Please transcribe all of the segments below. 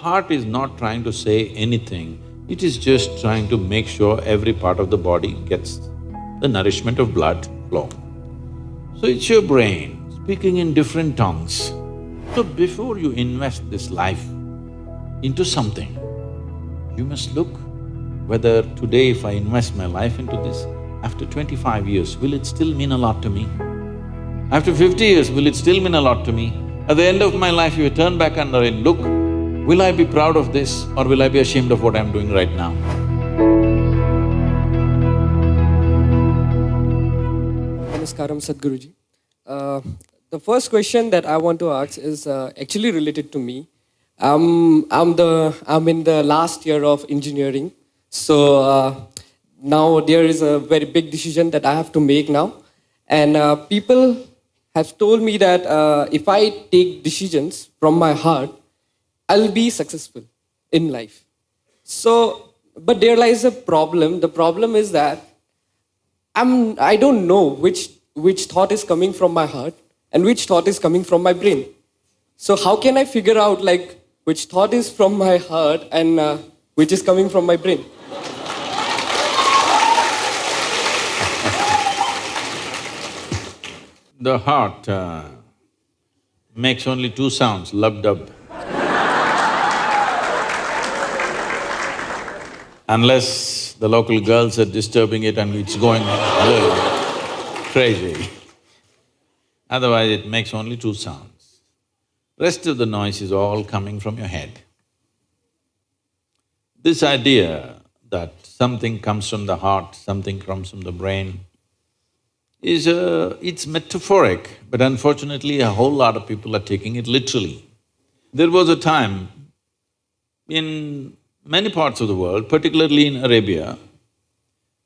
Heart is not trying to say anything, it is just trying to make sure every part of the body gets the nourishment of blood flow. So it's your brain speaking in different tongues. So before you invest this life into something, you must look whether today if I invest my life into this, after 25 years, will it still mean a lot to me? After 50 years, will it still mean a lot to me? At the end of my life, if you turn back and look, will I be proud of this or will I be ashamed of what I'm doing right now? Namaskaram, Sadhguruji. The first question that I want to ask is actually related to me. I'm in the last year of engineering, so now there is a very big decision that I have to make now, and people have told me that if I take decisions from my heart, I'll be successful in life. So, but there lies a problem. The problem is that I don't know which thought is coming from my heart and which thought is coming from my brain. So how can I figure out which thought is from my heart and which is coming from my brain? The heart makes only two sounds, lub-dub. Unless the local girls are disturbing it and it's going crazy. Otherwise it makes only two sounds. Rest of the noise is all coming from your head. This idea that something comes from the heart, something comes from the brain, it's metaphoric, but unfortunately a whole lot of people are taking it literally. There was a time in many parts of the world, particularly in Arabia,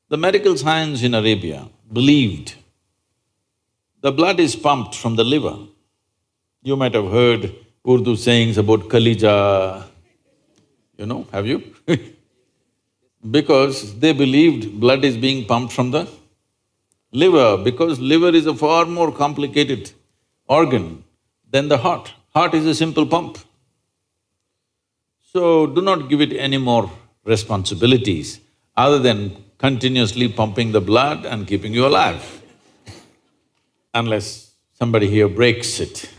the medical science in Arabia believed the blood is pumped from the liver. You might have heard Urdu sayings about Kalija, have you? Because they believed blood is being pumped from the liver, because liver is a far more complicated organ than the heart. Heart is a simple pump. So do not give it any more responsibilities other than continuously pumping the blood and keeping you alive, unless somebody here breaks it.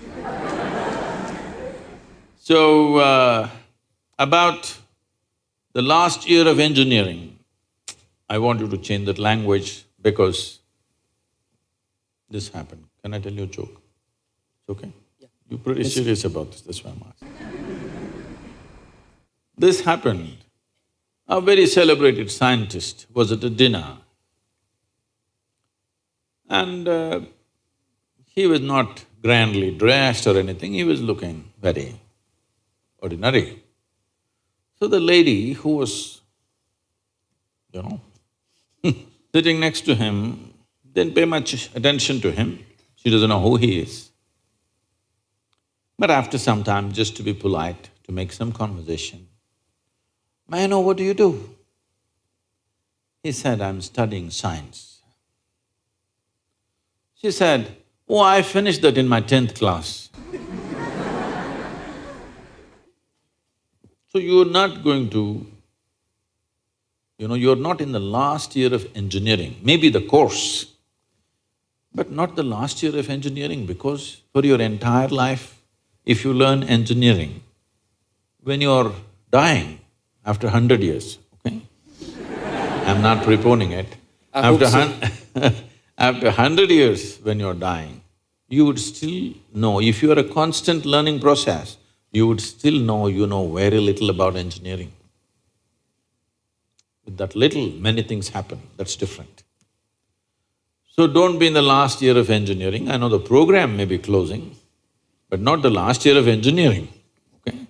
So, about the last year of engineering, I want you to change that language because this happened. Can I tell you a joke? It's okay? Yeah. You're pretty serious about this, that's why I'm asking. This happened. A very celebrated scientist was at a dinner and he was not grandly dressed or anything, he was looking very ordinary. So the lady who was, sitting next to him didn't pay much attention to him, she doesn't know who he is. But after some time, just to be polite, to make some conversation, "May I know what do you do?" He said, "I'm studying science." She said, "Oh, I finished that in my 10th class." So you're not going to, you're not in the last year of engineering, maybe the course, but not the last year of engineering, because for your entire life, if you learn engineering, when you're dying, after 100 years, okay? I'm not preponing it. After 100 years when you're dying, you would still know, if you are a constant learning process, you would still know you know very little about engineering. With that little, many things happen, that's different. So don't be in the last year of engineering. I know the program may be closing, but not the last year of engineering, okay?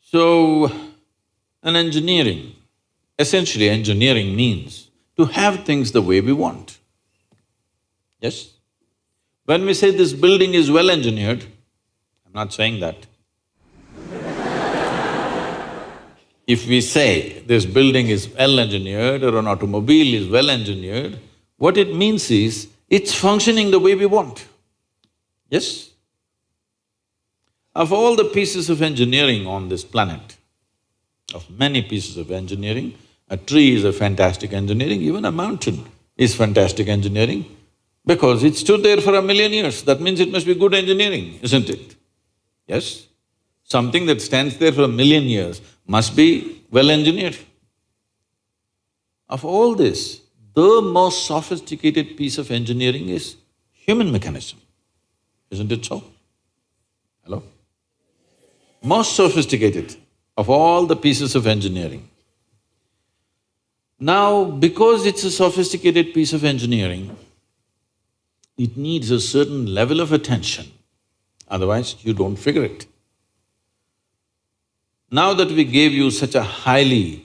So, essentially engineering means to have things the way we want. Yes? When we say this building is well engineered, I'm not saying that. If we say this building is well engineered or an automobile is well engineered, what it means is it's functioning the way we want. Yes? Of all the pieces of engineering on this planet, of many pieces of engineering, a tree is a fantastic engineering, even a mountain is fantastic engineering, because it stood there for 1,000,000 years, that means it must be good engineering, isn't it? Yes? Something that stands there for 1,000,000 years must be well engineered. Of all this, the most sophisticated piece of engineering is human mechanism, isn't it so? Hello? Most sophisticated of all the pieces of engineering. Now, because it's a sophisticated piece of engineering, it needs a certain level of attention, otherwise you don't figure it. Now that we gave you such a highly,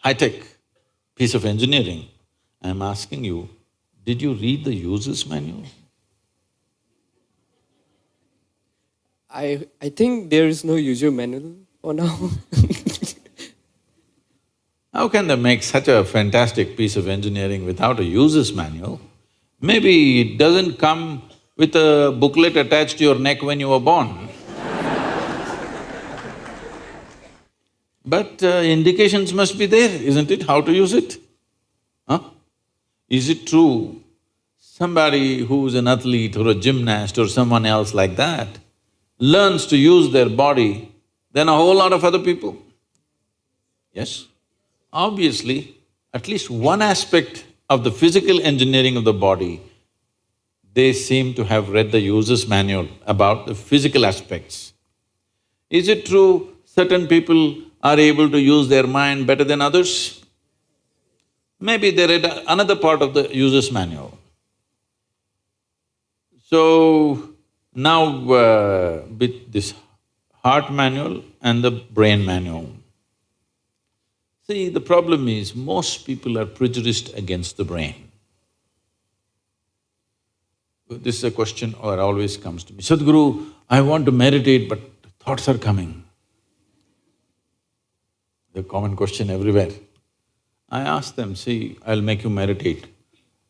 high-tech piece of engineering, I'm asking you, did you read the user's manual? I think there is no user manual for now. How can they make such a fantastic piece of engineering without a user's manual? Maybe it doesn't come with a booklet attached to your neck when you were born. But indications must be there, isn't it, how to use it? Huh? Is it true somebody who's an athlete or a gymnast or someone else like that learns to use their body than a whole lot of other people? Yes? Obviously, at least one aspect of the physical engineering of the body, they seem to have read the user's manual about the physical aspects. Is it true certain people are able to use their mind better than others? Maybe they read another part of the user's manual. So, now with this heart manual and the brain manual, see, the problem is most people are prejudiced against the brain. This is a question that always comes to me, Sadhguru, I want to meditate but thoughts are coming. The common question everywhere. I ask them, see, I'll make you meditate.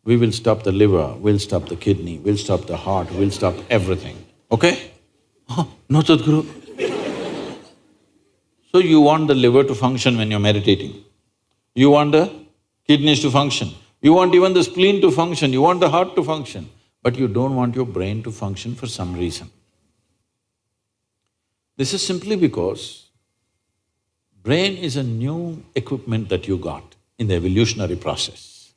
We will stop the liver, we'll stop the kidney, we'll stop the heart, we'll stop everything, okay? Oh, no, Sadhguru. So you want the liver to function when you're meditating. You want the kidneys to function. You want even the spleen to function, you want the heart to function. But you don't want your brain to function for some reason. This is simply because brain is a new equipment that you got in the evolutionary process.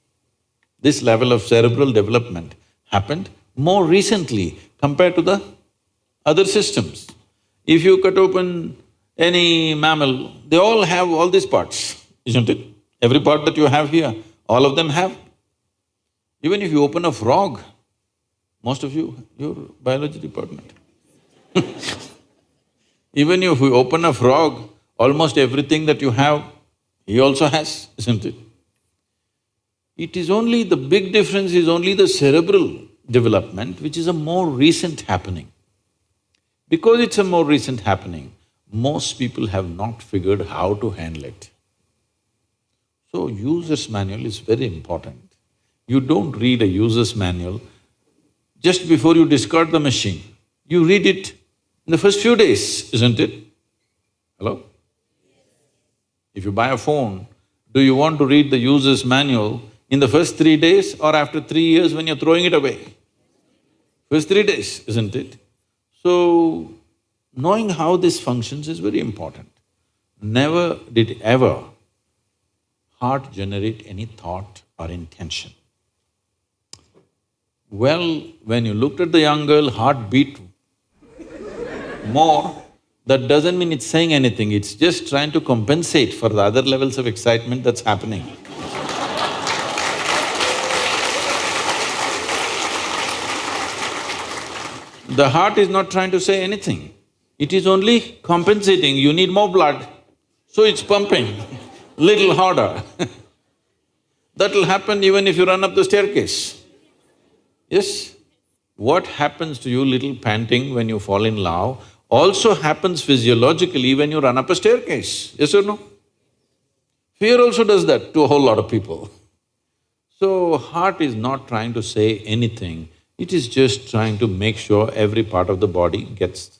This level of cerebral development happened more recently compared to the other systems. If you cut open any mammal, they all have all these parts, isn't it? Every part that you have here, all of them have. Even if you open a frog, most of you, you're biology department. Even if you open a frog, almost everything that you have, he also has, isn't it? It is only… the big difference is only the cerebral development, which is a more recent happening. Because it's a more recent happening, most people have not figured how to handle it. So, user's manual is very important. You don't read a user's manual just before you discard the machine. You read it in the first few days, isn't it? Hello? If you buy a phone, do you want to read the user's manual in the first 3 days or after 3 years when you're throwing it away? First 3 days, isn't it? So, knowing how this functions is very important. Never did ever heart generate any thought or intention. Well, when you looked at the young girl, heart beat more, that doesn't mean it's saying anything, it's just trying to compensate for the other levels of excitement that's happening. The heart is not trying to say anything, it is only compensating, you need more blood, so it's pumping little harder. That'll happen even if you run up the staircase. Yes? What happens to you little panting when you fall in love also happens physiologically when you run up a staircase, yes or no? Fear also does that to a whole lot of people. So, heart is not trying to say anything, It is just trying to make sure every part of the body gets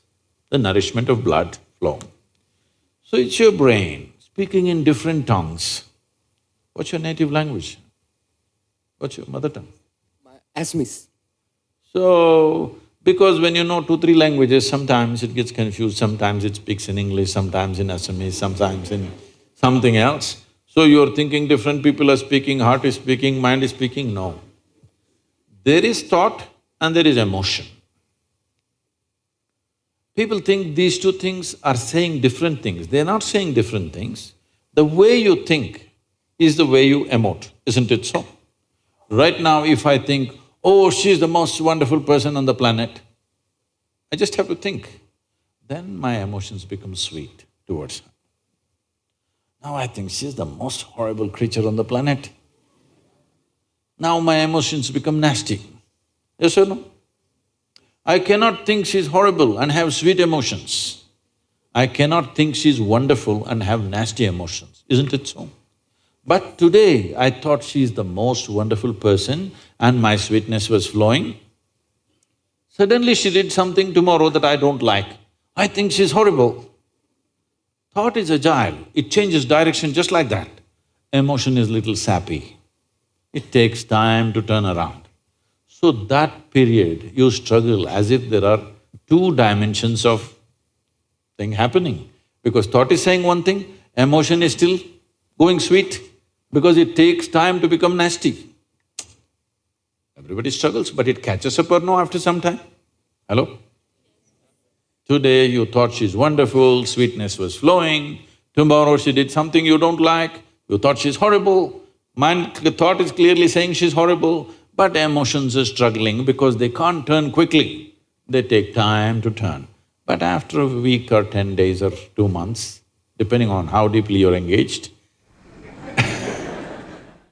the nourishment of blood flow. So it's your brain speaking in different tongues. What's your native language? What's your mother tongue? Asmis. So, because when you know 2, 3 languages, sometimes it gets confused, sometimes it speaks in English, sometimes in Assamese, sometimes in something else. So you're thinking different people are speaking, heart is speaking, mind is speaking, no. There is thought and there is emotion. People think these two things are saying different things. They're not saying different things. The way you think is the way you emote, isn't it so? Right now, if I think, oh, she's the most wonderful person on the planet, I just have to think. Then my emotions become sweet towards her. Now I think she's the most horrible creature on the planet. Now my emotions become nasty. Yes or no? I cannot think she's horrible and have sweet emotions. I cannot think she's wonderful and have nasty emotions, isn't it so? But today, I thought she's the most wonderful person and my sweetness was flowing. Suddenly she did something tomorrow that I don't like. I think she's horrible. Thought is agile, it changes direction just like that. Emotion is little sappy. It takes time to turn around. So that period, you struggle as if there are 2 dimensions of thing happening. Because thought is saying one thing, emotion is still going sweet, because it takes time to become nasty. Everybody struggles, but it catches up or no after some time? Hello? Today you thought she's wonderful, sweetness was flowing, tomorrow she did something you don't like, you thought she's horrible. The thought is clearly saying she's horrible, but emotions are struggling because they can't turn quickly. They take time to turn. But after a week or 10 days or 2 months, depending on how deeply you're engaged,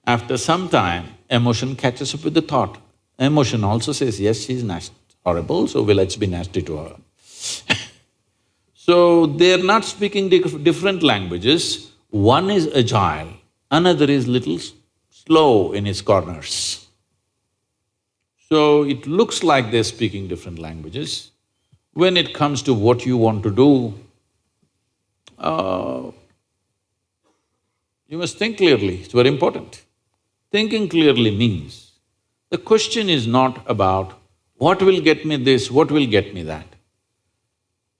after some time, emotion catches up with the thought. Emotion also says, yes, she's horrible, so let's be nasty to her. So, they're not speaking different languages. One is agile, another is little slow in its corners. So, it looks like they're speaking different languages. When it comes to what you want to do, you must think clearly, it's very important. Thinking clearly means, the question is not about what will get me this, what will get me that.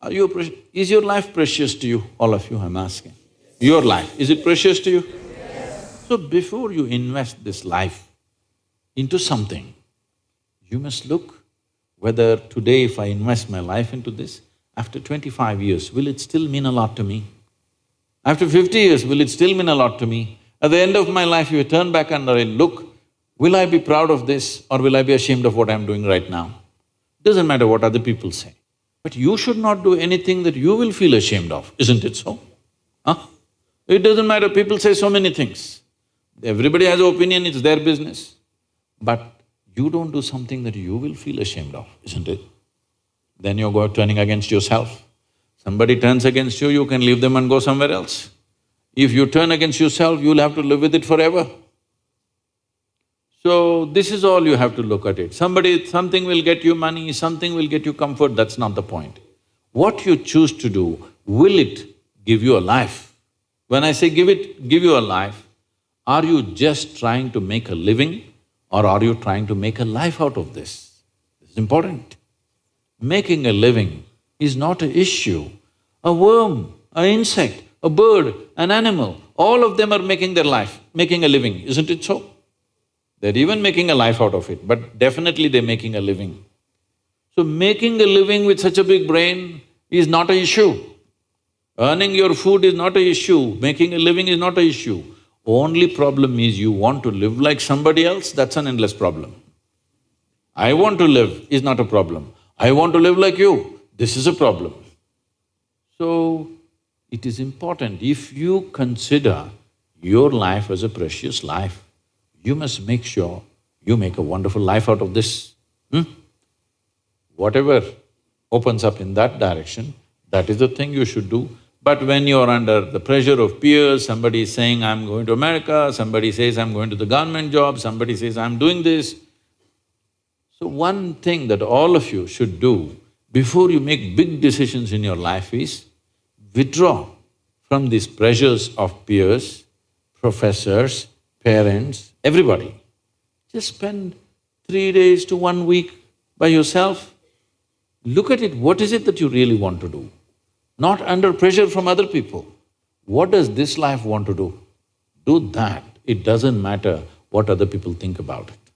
Is your life precious to you? All of you, I'm asking. Your life, is it precious to you? Yes. So before you invest this life into something, you must look whether today if I invest my life into this, after 25 years, will it still mean a lot to me? After 50 years, will it still mean a lot to me? At the end of my life, if I turn back and I look, will I be proud of this or will I be ashamed of what I'm doing right now? Doesn't matter what other people say. But you should not do anything that you will feel ashamed of, isn't it so? Huh? It doesn't matter, people say so many things. Everybody has an opinion, it's their business. But you don't do something that you will feel ashamed of, isn't it? Then you're turning against yourself. Somebody turns against you, you can leave them and go somewhere else. If you turn against yourself, you'll have to live with it forever. So, this is all you have to look at it. Something will get you money, something will get you comfort, that's not the point. What you choose to do, will it give you a life? When I say give you a life, are you just trying to make a living or are you trying to make a life out of this? This is important. Making a living is not an issue. A worm, an insect, a bird, an animal, all of them are making their life, making a living, isn't it so? They're even making a life out of it, but definitely they're making a living. So making a living with such a big brain is not an issue. Earning your food is not an issue, making a living is not an issue. Only problem is you want to live like somebody else, that's an endless problem. I want to live is not a problem. I want to live like you, this is a problem. So, it is important, if you consider your life as a precious life, you must make sure you make a wonderful life out of this. Whatever opens up in that direction, that is the thing you should do. But when you're under the pressure of peers, somebody is saying, I'm going to America, somebody says, I'm going to the government job, somebody says, I'm doing this. So one thing that all of you should do before you make big decisions in your life is withdraw from these pressures of peers, professors, parents, everybody. Just spend 3 days to 1 week by yourself. Look at it, what is it that you really want to do? Not under pressure from other people. What does this life want to do? Do that. It doesn't matter what other people think about it.